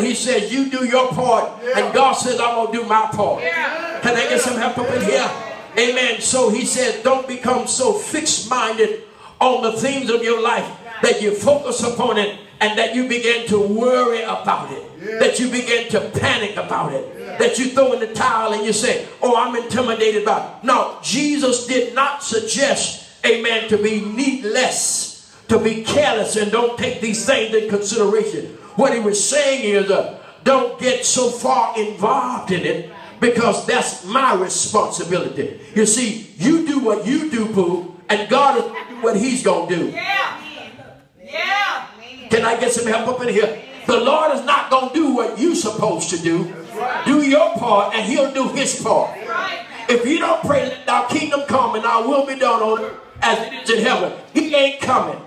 But he says, you do your part, and God says, I'm going to do my part. Can I get some help up in here? Amen. So he said, don't become so fixed-minded on the things of your life that you focus upon it and that you begin to worry about it, that you begin to panic about it, that you throw in the towel and you say, oh, I'm intimidated by it. No, Jesus did not suggest, amen, to be needless, to be careless and don't take these things in consideration. What he was saying is, don't get so far involved in it, because that's my responsibility. You see, you do what you do, boo, and God will do what he's going to do. Can I get some help up in here? The Lord is not going to do what you're supposed to do. Do your part, and he'll do his part. If you don't pray, let our kingdom come and our will be done on earth as it is in heaven, he ain't coming.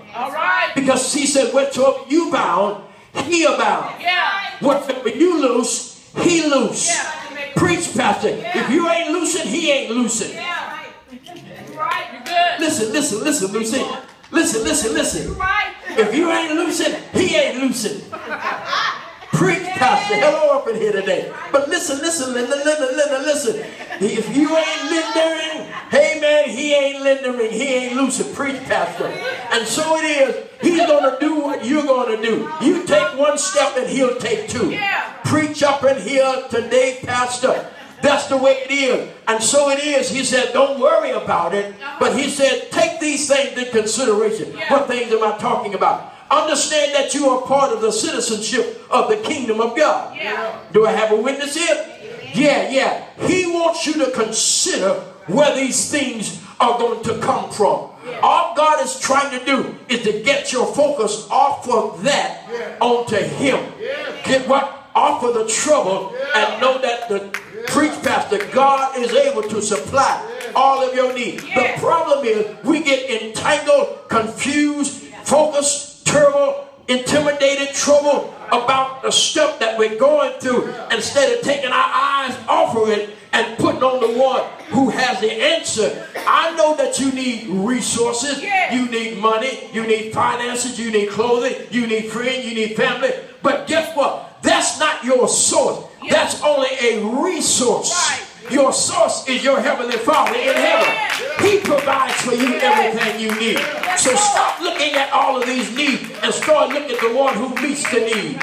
Because he said, whatsoever you bound, he abound. Whatever you loose, he loose. Preach, pastor. If you ain't loosing, he ain't loosing. Listen, listen, listen, listen. Listen. If you ain't loosing, he ain't loosing. Preach, pastor. Hello up in here today. But listen. If you ain't lendering, hey man, he ain't lendering. He ain't loosing. Preach, pastor. And so it is. He's going to do what you're going to do. You take one step and he'll take two. Preach up in here today, pastor. That's the way it is. And so it is. He said, don't worry about it. But he said, take these things in consideration. What things am I talking about? Understand that you are part of the citizenship of the kingdom of God. Do I have a witness here? Yeah. He wants you to consider where these things are going to come from. All God is trying to do is to get your focus off of that onto him. Get what? Off of the trouble, and know that the preach, pastor, God is able to supply all of your needs. The problem is we get entangled, confused, focused, turmoil, intimidated, trouble about the stuff that we're going through, instead of taking our eyes off of it and putting on the one who has the answer. I know that you need resources, you need money, you need finances, you need clothing, you need friends, you need family. But guess what? That's not your source. That's only a resource. Your source is your heavenly Father in heaven. He provides for you everything you need. So stop looking at all of these needs and start looking at the one who meets the need.